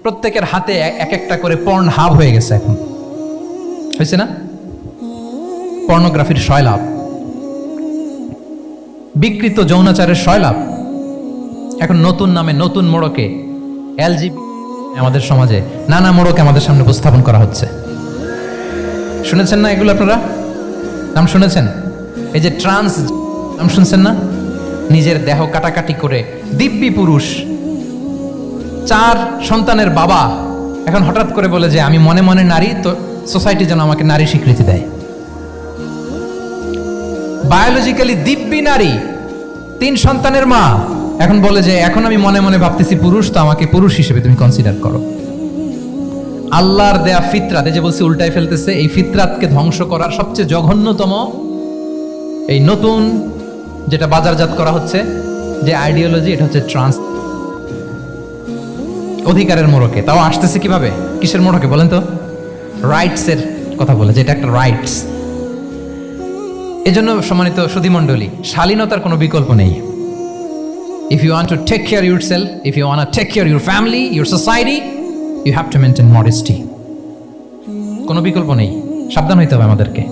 প্রত্যেকের হাতে এক একটা করে পর্ন হাব হয়ে গেছে। এখন হয়েছে না? পর্নোগ্রাফির সয়লাভ, বিকৃত যৌনাচারের সয়লাভ। এখন নতুন নামে নতুন মোড়কে এলজিবি আমাদের সমাজে নানা মোড়কে আমাদের সামনে উপস্থাপন করা হচ্ছে। শুনেছেন না এগুলো? আপনারা নাম শুনেছেন? এই যে ট্রান্স নাম শুনছেন না? নিজের দেহ কাটাকাটি করে দিব্যি পুরুষ, 4 সন্তানের বাবা, এখন হঠাৎ করে বলে যে আমি মনে মনে নারী, তো সোসাইটি যেন আমাকে নারী স্বীকৃতি দেয়। বায়োলজিক্যালি দিব্যি নারী, 3 সন্তানের মা, এখন বলে যে এখন আমি মনে মনে ভাবতেছি পুরুষ, তো আমাকে পুরুষ হিসেবে তুমি কনসিডার করো। আল্লাহর দেয়া ফিতরাত, এই যে বলছি উল্টায় ফেলতেছে, এই ফিতরাতকে ধ্বংস করার সবচেয়ে জঘন্যতম এই নতুন যেটা বাজারজাত করা হচ্ছে যে আইডিওলজি, এটা হচ্ছে ট্রান্স। অধিকারের মোড়কে, তাও আসতেছে কিভাবে? কিসের মোড়কে বলেন তো? রাইটস এর কথা বলে, যে এটা একটা রাইটস। এজন্য সম্মানিত সুধীমণ্ডলী, শালীনতার কোনো বিকল্প নেই। If you want to take care of yourself, if you want to take care of your family, your society, you have to maintain modesty. কোনো বিকল্প নেই, সাবধান হইতে হবে আমাদেরকে।